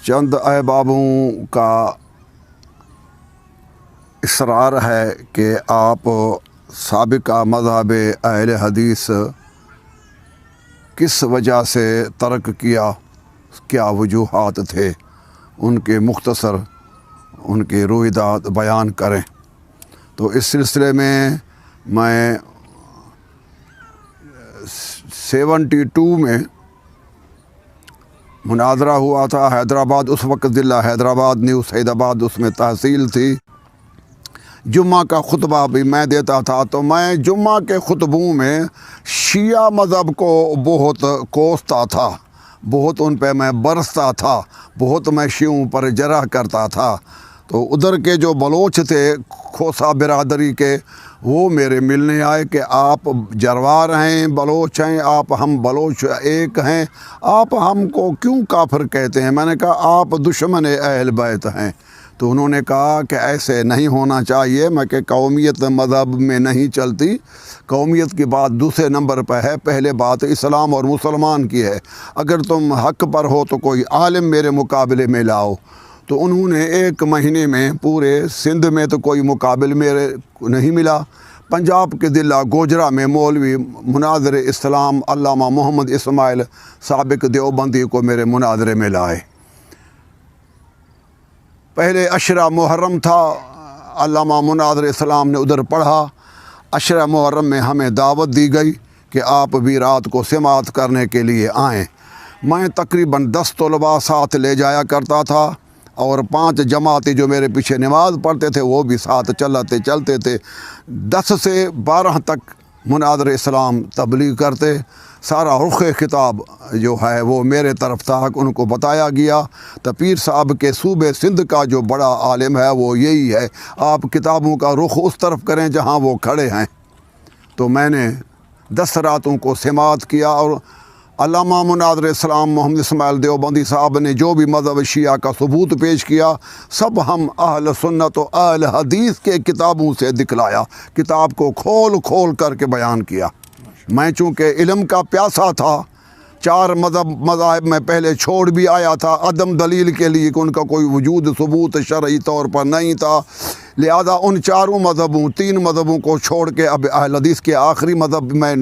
چند احبابوں کا اصرار ہے کہ آپ سابقہ مذہب اہل حدیث کس وجہ سے ترک کیا وجوہات تھے، ان کے مختصر ان کے رویداد بیان کریں۔ تو اس سلسلے میں 72 میں مناظرہ ہوا تھا حیدرآباد، اس وقت ضلع حیدرآباد، نیو سعید آباد اس میں تحصیل تھی۔ جمعہ کا خطبہ بھی میں دیتا تھا، تو میں جمعہ کے خطبوں میں شیعہ مذہب کو بہت کوستا تھا، بہت ان پہ میں برستا تھا، بہت میں شیعوں پر جرح کرتا تھا۔ تو ادھر کے جو بلوچ تھے کھوسا برادری کے، وہ میرے ملنے آئے کہ آپ جروار ہیں، بلوچ ہیں، ہم بلوچ ایک ہیں، آپ ہم کو کیوں کافر کہتے ہیں؟ میں نے کہا آپ دشمن اہل بیت ہیں۔ تو انہوں نے کہا کہ ایسے نہیں ہونا چاہیے، میں کہ قومیت مذہب میں نہیں چلتی، قومیت کی بات دوسرے نمبر پہ ہے، پہلے بات اسلام اور مسلمان کی ہے۔ اگر تم حق پر ہو تو کوئی عالم میرے مقابلے میں لاؤ۔ تو انہوں نے 1 مہینے میں پورے سندھ میں تو کوئی مقابل میرے نہیں ملا۔ پنجاب کے ضلع گوجرا میں مولوی مناظر اسلام علامہ محمد اسماعیل سابق دیوبندی کو میرے مناظرے میں لائے۔ پہلے عشرہ محرم تھا، علامہ مناظر اسلام نے ادھر پڑھا۔ عشرہ محرم میں ہمیں دعوت دی گئی کہ آپ بھی رات کو سماعت کرنے کے لیے آئیں۔ میں تقریباً 10 طلباء ساتھ لے جایا کرتا تھا، اور 5 جماعتی جو میرے پیچھے نماز پڑھتے تھے وہ بھی ساتھ چلتے تھے۔ 10 سے 12 تک مناظر اسلام تبلیغ کرتے۔ سارا رخ خطاب جو ہے وہ میرے طرف تھا، ان کو بتایا گیا۔ تو پیر صاحب کے صوبے سندھ کا جو بڑا عالم ہے وہ یہی ہے، آپ کتابوں کا رخ اس طرف کریں جہاں وہ کھڑے ہیں۔ تو میں نے 10 راتوں کو سماعت کیا، اور علامہ مناظر اسلام محمد اسماعیل دیوبندی صاحب نے جو بھی مذہب شیعہ کا ثبوت پیش کیا، سب ہم اہل سنت و اہل حدیث کے کتابوں سے دکھلایا، کتاب کو کھول کر کے بیان کیا۔ میں چونکہ علم کا پیاسا تھا، 4 مذاہب میں پہلے چھوڑ بھی آیا تھا عدم دلیل کے لیے کہ ان کا کوئی وجود ثبوت شرعی طور پر نہیں تھا، لہذا ان 4 مذہبوں 3 مذہبوں کو چھوڑ کے اب اہل حدیث کے آخری مذہب میں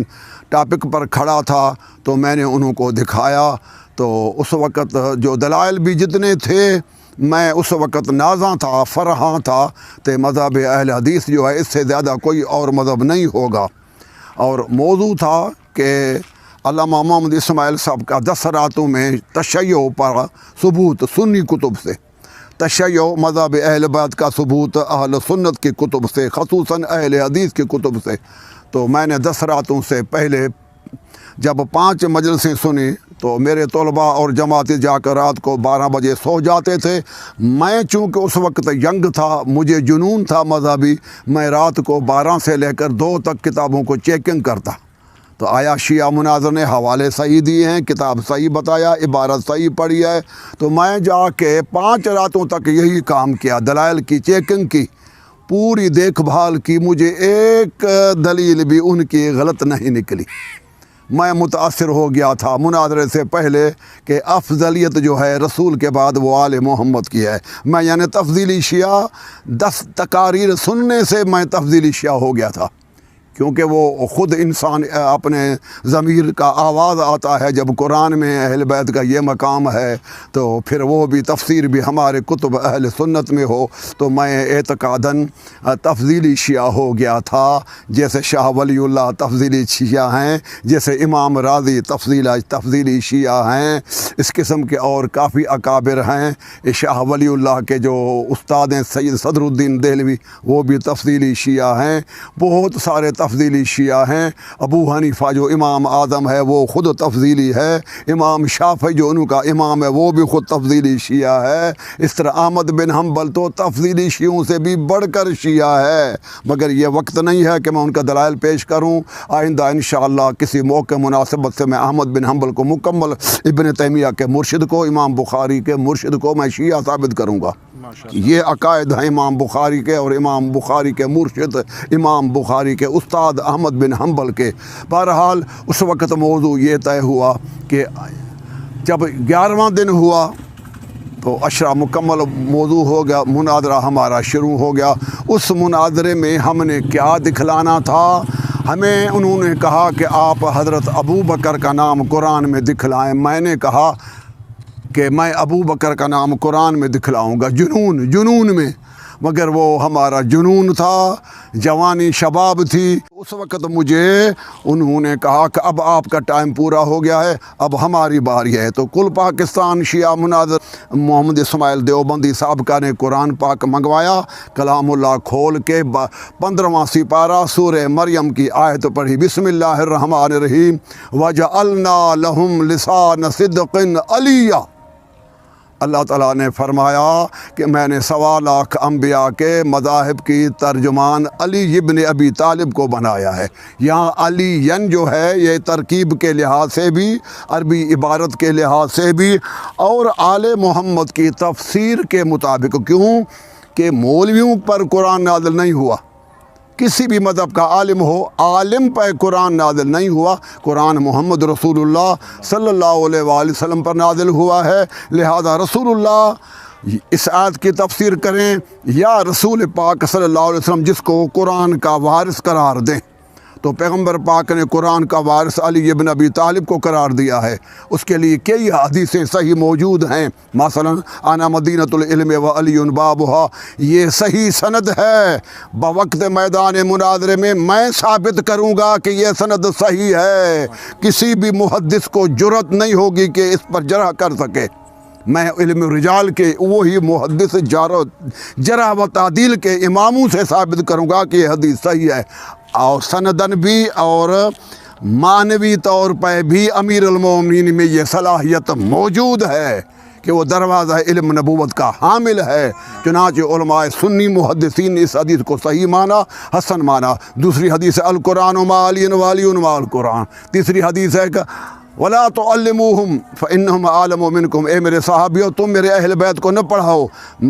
ٹاپک پر کھڑا تھا، تو میں نے انہوں کو دکھایا۔ تو اس وقت جو دلائل بھی جتنے تھے، میں اس وقت نازاں تھا، فرحاں تھا کہ مذہب اہل حدیث جو ہے اس سے زیادہ کوئی اور مذہب نہیں ہوگا۔ اور موضوع تھا کہ علامہ محمد اسماعیل صاحب کا 10 راتوں میں تشیع پر ثبوت سنی کتب سے، تشیع مذہب اہل بیت کا ثبوت اہل سنت کی کتب سے، خصوصاً اہل حدیث کی کتب سے۔ تو میں نے 10 راتوں سے پہلے جب 5 مجلسیں سنی، تو میرے طلباء اور جماعتی جا کر رات کو 12 بجے سو جاتے تھے۔ میں چونکہ اس وقت ینگ تھا، مجھے جنون تھا مذہبی، میں رات کو 12 سے لے کر 2 تک کتابوں کو چیکنگ کرتا۔ تو آیا شیعہ مناظر نے حوالے صحیح دیے ہیں، کتاب صحیح بتایا، عبارت صحیح پڑھی ہے؟ تو میں جا کے 5 راتوں تک یہی کام کیا، دلائل کی چیکنگ کی، پوری دیکھ بھال کی، مجھے ایک دلیل بھی ان کی غلط نہیں نکلی۔ میں متاثر ہو گیا تھا مناظرے سے پہلے کہ افضلیت جو ہے رسول کے بعد وہ آل محمد کی ہے۔ میں یعنی تفضیلی شیعہ 10 تقاریر سننے سے میں تفضیلی شیعہ ہو گیا تھا، کیونکہ وہ خود انسان اپنے ضمیر کا آواز آتا ہے جب قرآن میں اہل بیت کا یہ مقام ہے، تو پھر وہ بھی تفسیر بھی ہمارے کتب اہل سنت میں ہو۔ تو میں اعتقاداً تفضیلی شیعہ ہو گیا تھا، جیسے شاہ ولی اللہ تفضیلی شیعہ ہیں، جیسے امام راضی تفضیلی شیعہ ہیں، اس قسم کے اور کافی اکابر ہیں۔ شاہ ولی اللہ کے جو استاد ہیں سید صدر الدین دہلوی، وہ بھی تفضیلی شیعہ ہیں، بہت سارے تفضیلی شیعہ ہیں۔ ابو حنیفہ جو امام اعظم ہے وہ خود تفضیلی ہے، امام شافعی جو ان کا امام ہے وہ بھی خود تفضیلی شیعہ ہے، اس طرح احمد بن حنبل تو تفضیلی شیعوں سے بھی بڑھ کر شیعہ ہے، مگر یہ وقت نہیں ہے کہ میں ان کا دلائل پیش کروں۔ آئندہ انشاءاللہ کسی موقع مناسبت سے میں احمد بن حنبل کو مکمل، ابن تیمیہ کے مرشد کو، امام بخاری کے مرشد کو میں شیعہ ثابت کروں گا۔ یہ عقائد ہیں امام بخاری کے، اور امام بخاری کے مرشد امام بخاری کے استاد احمد بن حنبل کے۔ بہرحال اس وقت موضوع یہ طے ہوا کہ جب 11واں دن ہوا تو عشرہ مکمل موضوع ہو گیا، مناظرہ ہمارا شروع ہو گیا۔ اس مناظرے میں ہم نے کیا دکھلانا تھا؟ ہمیں انہوں نے کہا کہ آپ حضرت ابو بکر کا نام قرآن میں دکھلائیں۔ میں نے کہا کہ میں ابو بکر کا نام قرآن میں دکھلاؤں گا جنون میں، مگر وہ ہمارا جنون تھا، جوانی شباب تھی۔ اس وقت مجھے انہوں نے کہا کہ اب آپ کا ٹائم پورا ہو گیا ہے، اب ہماری باری ہے۔ تو کل پاکستان شیعہ مناظر محمد اسماعیل دیوبندی صاحب کا نے قرآن پاک منگوایا، کلام اللہ کھول کے 15واں سپارہ سورہ مریم کی آیت پڑھی، بسم اللہ الرحمن الرحیم، وَجَعَلْنَا لَهُمْ لِسَانَ صِدْقٍ عَلِيًّا۔ اللہ تعالیٰ نے فرمایا کہ میں نے 1.25 لاکھ انبیاء کے مذاہب کی ترجمان علی ابن ابی طالب کو بنایا ہے۔ یہاں علی جو ہے یہ ترکیب کے لحاظ سے بھی، عربی عبارت کے لحاظ سے بھی، اور آل محمد کی تفسیر کے مطابق، کیوں کہ مولویوں پر قرآن نازل نہیں ہوا، کسی بھی مذہب کا عالم ہو، عالم پہ قرآن نازل نہیں ہوا، قرآن محمد رسول اللہ صلی اللہ علیہ وآلہ وسلم پر نازل ہوا ہے۔ لہذا رسول اللہ اس آیت کی تفسیر کریں یا رسول پاک صلی اللہ علیہ وسلم جس کو قرآن کا وارث قرار دیں، تو پیغمبر پاک نے قرآن کا وارث علی ابن ابی طالب کو قرار دیا ہے۔ اس کے لیے کئی حدیثیں صحیح موجود ہیں، مثلا انا مدینۃ العلم و علی بابھا، یہ صحیح سند ہے۔ بوقت میدان مناظرے میں میں ثابت کروں گا کہ یہ سند صحیح ہے، کسی بھی محدث کو جرأت نہیں ہوگی کہ اس پر جرح کر سکے۔ میں علم رجال کے وہی محدث جرح و تعدیل کے اماموں سے ثابت کروں گا کہ یہ حدیث صحیح ہے، اور سندن بھی اور معنوی طور پہ بھی امیر المومنین میں یہ صلاحیت موجود ہے کہ وہ دروازہ علم نبوت کا حامل ہے۔ چنانچہ علماء سنی محدثین نے اس حدیث کو صحیح مانا، حسن مانا۔ دوسری حدیث ہے القرآن مع علی وعلی مع القرآن۔ تیسری حدیث ہے کہ وَلَا تُعَلِّمُوهُمْ فَإِنَّهُمْ أَعْلَمُ مِنْكُمْ، اے میرے صحابیوں تم میرے اہل بیت کو نہ پڑھاؤ،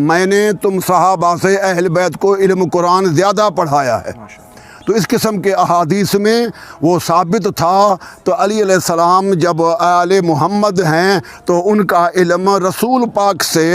میں نے تم صحابہ سے اہل بیت کو علم قرآن زیادہ پڑھایا ہے۔ تو اس قسم کے احادیث میں وہ ثابت تھا۔ تو علی علیہ السلام جب آل محمد ہیں تو ان کا علم رسول پاک سے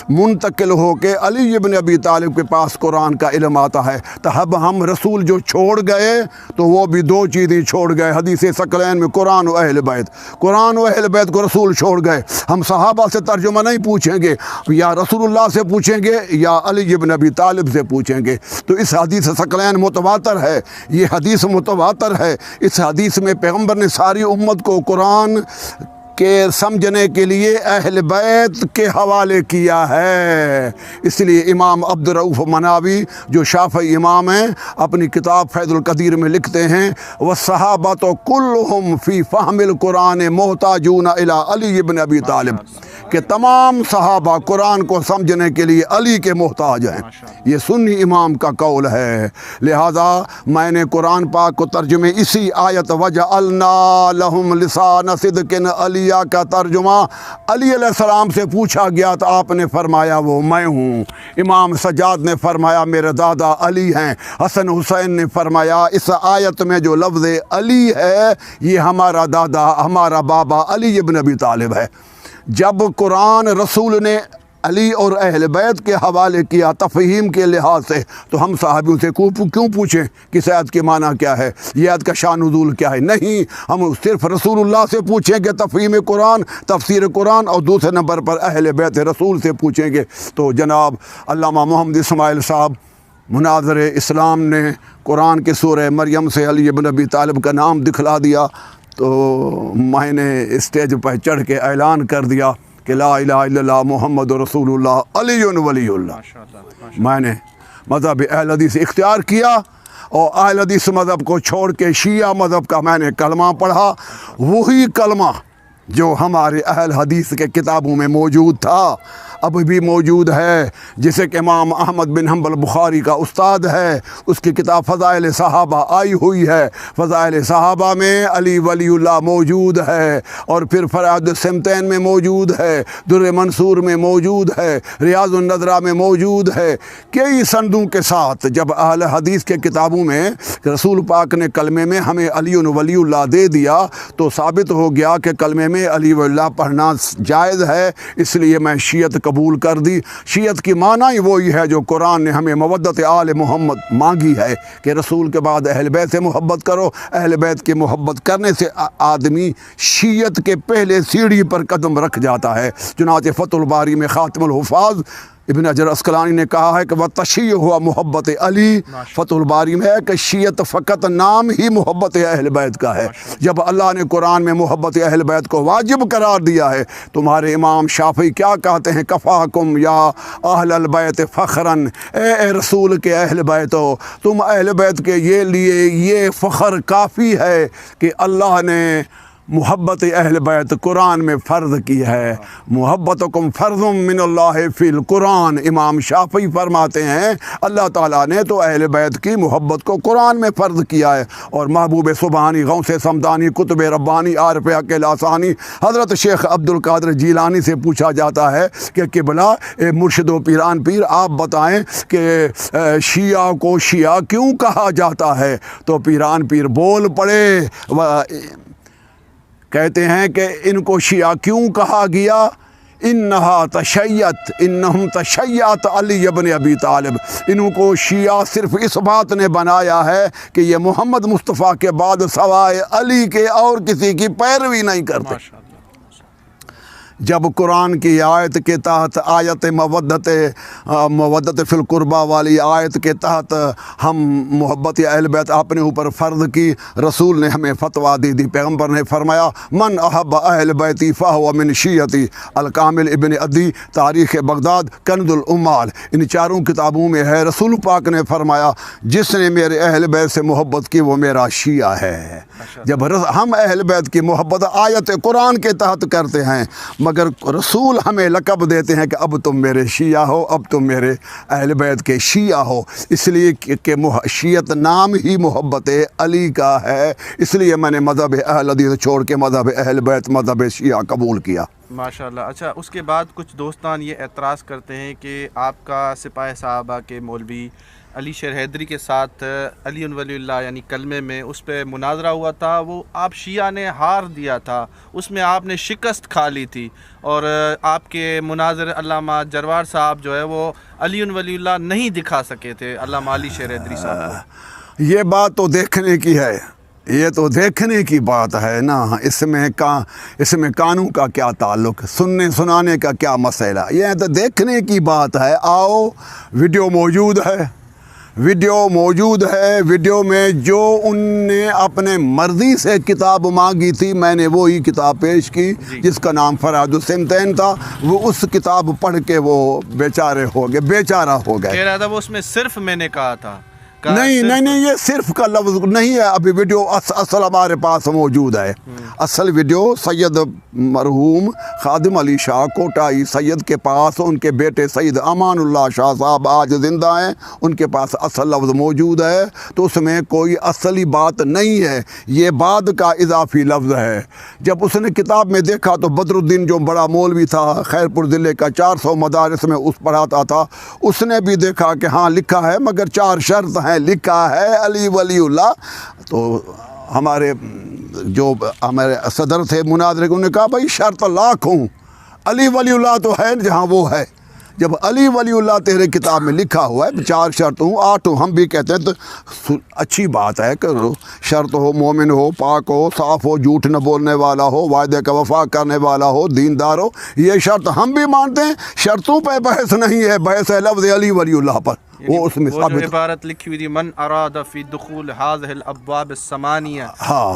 منتقل ہو کے علی ابن ابی طالب کے پاس قرآن کا علم آتا ہے۔ تو اب ہم رسول جو چھوڑ گئے تو وہ بھی 2 چیزیں چھوڑ گئے حدیث ثقلین میں، قرآن و اہل بیت۔ قرآن و اہل بیت کو رسول چھوڑ گئے۔ ہم صحابہ سے ترجمہ نہیں پوچھیں گے، یا رسول اللہ سے پوچھیں گے یا علی ابن ابی طالب سے پوچھیں گے۔ تو اس حدیث ثقلین متواتر ہے، یہ حدیث متواتر ہے۔ اس حدیث میں پیغمبر نے ساری امت کو قرآن کے سمجھنے کے لیے اہل بیت کے حوالے کیا ہے۔ اس لیے امام عبدالرؤف مناوی جو شافعی امام ہیں اپنی کتاب فیض القدیر میں لکھتے ہیں وَالصَّحَابَةُ كُلُّهُمْ فِي فَهْمِ الْقُرْآنِ مُحْتَاجُونَ إِلَىٰ علی ابن ابی طالب، کہ تمام صحابہ قرآن کو سمجھنے کے لیے علی کے محتاج ہیں۔ یہ سنی امام کا قول ہے۔ لہذا میں نے قرآن پاک کو ترجمے اسی آیت وَجَعَلْنَا لَهُمْ لِسَانَ صِدْقٍ عَلِيًّا کا ترجمہ علی علیہ السلام سے پوچھا گیا تو آپ نے فرمایا وہ میں ہوں۔ امام سجاد نے فرمایا میرے دادا علی ہیں۔ حسن حسین نے فرمایا اس آیت میں جو لفظ علی ہے یہ ہمارا دادا، ہمارا بابا علی ابن ابی طالب ہے۔ جب قرآن رسول نے علی اور اہل بیت کے حوالے کیا تفہیم کے لحاظ سے، تو ہم صحابیوں سے کیوں پوچھیں کہ آیت کے معنی کیا ہے، یہ آیت کا شان نزول کیا ہے؟ نہیں، ہم صرف رسول اللہ سے پوچھیں گے تفہیم قرآن، تفسیر قرآن، اور دوسرے نمبر پر اہل بیت رسول سے پوچھیں گے۔ تو جناب علامہ محمد اسماعیل صاحب مناظر اسلام نے قرآن کے سورہ مریم سے علی ابن ابی طالب کا نام دکھلا دیا، تو میں نے اسٹیج پر چڑھ کے اعلان کر دیا کہ لا الہ الا اللہ محمد رسول اللہ علی ولی اللہ۔ میں نے مذہب اہل حدیث اختیار کیا اور اہل حدیث مذہب کو چھوڑ کے شیعہ مذہب کا میں نے کلمہ پڑھا، وہی کلمہ جو ہمارے اہل حدیث کے کتابوں میں موجود تھا اب بھی موجود ہے، جسے کہ امام احمد بن حنبل بخاری کا استاد ہے، اس کی کتاب فضائل صحابہ آئی ہوئی ہے۔ فضائل صحابہ میں علی ولی اللہ موجود ہے، اور پھر فرائض السمتین میں موجود ہے، در منصور میں موجود ہے، ریاض النظرہ میں موجود ہے، کئی سندوں کے ساتھ۔ جب اہل حدیث کے کتابوں میں رسول پاک نے کلمے میں ہمیں علی ولی اللہ دے دیا تو ثابت ہو گیا کہ کلمے میں میں علی ولی اللہ پڑھنا جائز ہے، اس لیے میں شیعت قبول کر دی۔ شیعت کی معنی ہی وہی ہے جو قرآن نے ہمیں مودت آل محمد مانگی ہے کہ رسول کے بعد اہل بیت سے محبت کرو۔ اہل بیت کی محبت کرنے سے آدمی شیعت کے پہلے سیڑھی پر قدم رکھ جاتا ہے۔ چنانچہ فتح الباری میں خاتم الحفاظ ابن حجر اسقلانی نے کہا ہے کہ وہ تشیع ہوا محبت علی۔ فتح الباری میں ہے کہ شیعت فقط نام ہی محبت اہل بیت کا ہے۔ جب اللہ نے قرآن میں محبت اہل بیت کو واجب قرار دیا ہے، تمہارے امام شافعی کیا کہتے ہیں؟ کفاکم یا اہل البیت فخراً، اے رسول کے اہل بیت ہو، تم اہل بیت کے لیے یہ فخر کافی ہے کہ اللہ نے محبت اہل بیت قرآن میں فرض کی ہے۔ محبتکم فرض من اللہ فی القرآن، امام شافعی فرماتے ہیں اللہ تعالیٰ نے تو اہل بیت کی محبت کو قرآن میں فرض کیا ہے۔ اور محبوب سبحانی، غوث سمدانی، قطب ربانی، عارف حق لاسانی حضرت شیخ عبد القادر جیلانی سے پوچھا جاتا ہے کہ قبلہ مرشد و پیران پیر آپ بتائیں کہ شیعہ کو شیعہ کیوں کہا جاتا ہے؟ تو پیران پیر بول پڑے، کہتے ہیں کہ ان کو شیعہ کیوں کہا گیا؟ انہا تشیعت، انہم تشیعت علی ابن ابی طالب، انہوں کو شیعہ صرف اس بات نے بنایا ہے کہ یہ محمد مصطفیٰ کے بعد سوائے علی کے اور کسی کی پیروی نہیں کرتے۔ جب قرآن کی آیت کے تحت آیت مودت فی القربہ والی آیت کے تحت ہم محبت اہل بیت اپنے اوپر فرض کی، رسول نے ہمیں فتویٰ دی، پیغمبر نے فرمایا من احب اہل بیتی فہو من شیعتی، الکامل ابن عدی، تاریخ بغداد، کنز العمال، ان چاروں کتابوں میں ہے۔ رسول پاک نے فرمایا جس نے میرے اہل بیت سے محبت کی وہ میرا شیعہ ہے۔ جب ہم اہل بیت کی محبت آیت قرآن کے تحت کرتے ہیں، مگر رسول ہمیں لقب دیتے ہیں کہ اب تم میرے شیعہ ہو، اب تم میرے اہل بیت کے شیعہ ہو، اس لیے کہ شیعت نام ہی محبت علی کا ہے۔ اس لیے میں نے مذہب اہل حدیث چھوڑ کے مذہب اہل بیت، مذہب شیعہ قبول کیا۔ ماشاءاللہ۔ اچھا، اس کے بعد کچھ دوستان یہ اعتراض کرتے ہیں کہ آپ کا سپاہ صحابہ کے مولوی علی شیر حیدری کے ساتھ علی ولی اللہ یعنی کلمے میں اس پہ مناظرہ ہوا تھا، وہ آپ شیعہ نے ہار دیا تھا، اس میں آپ نے شکست کھا لی تھی، اور آپ کے مناظر علامہ جروار صاحب جو ہے وہ علی ولی اللہ نہیں دکھا سکے تھے علامہ علی شیر حیدری صاحب کو۔ یہ بات تو دیکھنے کی ہے، یہ تو دیکھنے کی بات ہے نا، اس میں قانون کا کیا تعلق، سننے سنانے کا کیا مسئلہ، یہ تو دیکھنے کی بات ہے۔ آؤ، ویڈیو موجود ہے، ویڈیو میں جو ان نے اپنے مرضی سے کتاب مانگی تھی، میں نے وہی کتاب پیش کی جس کا نام فرائض السنتین تھا۔ وہ اس کتاب پڑھ کے وہ بیچارہ ہو گئے۔ کہہ رہا تھا وہ اس میں صرف میں نے کہا تھا، نہیں، یہ صرف کا لفظ نہیں ہے۔ ابھی ویڈیو اصل ہمارے پاس موجود ہے، اصل ویڈیو سید مرحوم خادم علی شاہ کوٹائی سید کے پاس، ان کے بیٹے سید امان اللہ شاہ صاحب آج زندہ ہیں، ان کے پاس اصل لفظ موجود ہے، تو اس میں کوئی اصلی بات نہیں ہے، یہ بعد کا اضافی لفظ ہے۔ جب اس نے کتاب میں دیکھا تو بدر الدین جو بڑا مولوی تھا خیر پور ضلع کا، 400 مدارس میں اس پڑھاتا تھا، اس نے بھی دیکھا کہ ہاں لکھا ہے مگر 4 شرط ہیں، لکھا ہے علی ولی اللہ۔ تو ہمارے صدر تھے مناظرے، انہوں نے کہا بھائی شرط لاکھ ہوں، علی ولی اللہ تو ہے جہاں وہ ہے۔ جب علی ولی اللہ تیرے کتاب میں لکھا ہوا ہے 4 شرط ہوں 8 ہوں، ہم بھی کہتے ہیں تو اچھی بات ہے کہ شرط ہو، مومن ہو، پاک ہو، صاف ہو، جھوٹ نہ بولنے والا ہو، وعدے کا وفا کرنے والا ہو، دیندار ہو، یہ شرط ہم بھی مانتے ہیں۔ شرطوں پہ بحث نہیں ہے، بحث ہے لفظ علی ولی اللہ پر۔ وہ اس میں جو عبارت لکھی ہوئی تھی من اراد فی دخول هذه الابواب الثمانیہ،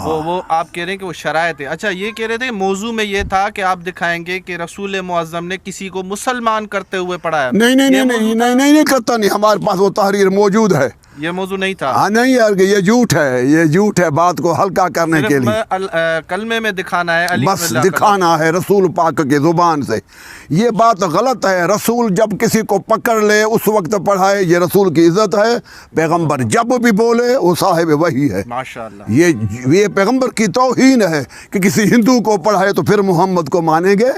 وہ آپ کہہ رہے ہیں کہ وہ شرائط ہے۔ اچھا، یہ کہہ رہے تھے موضوع میں یہ تھا کہ آپ دکھائیں گے کہ رسول معظم نے کسی کو مسلمان کرتے ہوئے پڑھایا؟ نہیں کرتا، نہیں، ہمارے پاس وہ تحریر موجود ہے۔ یہ موضوع نہیں تھا؟ ہاں نہیں یار، یہ جھوٹ ہے، بات کو ہلکا کرنے کے لیے کلمے میں دکھانا ہے، بس دکھانا ہے رسول پاک کی زبان سے۔ یہ بات غلط ہے، رسول جب کسی کو پکڑ لے اس وقت پڑھائے، یہ رسول کی عزت ہے۔ پیغمبر جب بھی بولے وہ صاحب وحی ہے، ماشاءاللہ۔ یہ پیغمبر کی توہین ہے کہ کسی ہندو کو پڑھائے تو پھر محمد کو مانیں گے؟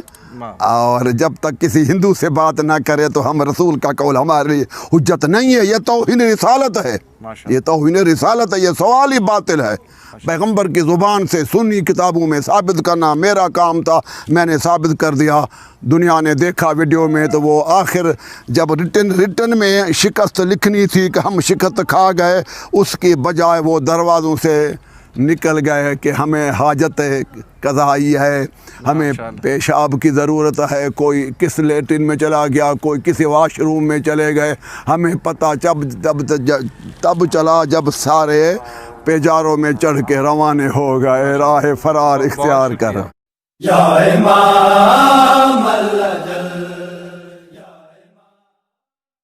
اور جب تک کسی ہندو سے بات نہ کرے تو ہم رسول کا قول ہمارے لیے حجت نہیں ہے. یہ توہین رسالت ہے, یہ توہین رسالت ہے, یہ سوال ہی باطل ہے. پیغمبر کی زبان سے سنی کتابوں میں ثابت کرنا میرا کام تھا, میں نے ثابت کر دیا. دنیا نے دیکھا ویڈیو میں تو وہ آخر جب ریٹن میں شکست لکھنی تھی کہ ہم شکست کھا گئے, اس کی بجائے وہ دروازوں سے نکل گئے کہ ہمیں حاجت قضائی ہے, ہمیں پیشاب کی ضرورت ہے. کوئی کس لیٹرن میں چلا گیا, کوئی کسی واش روم میں چلے گئے. ہمیں پتہ تب چلا جب سارے پیجاروں میں چڑھ کے روانے ہو گئے راہ فرار اختیار کر. یا امام اللہ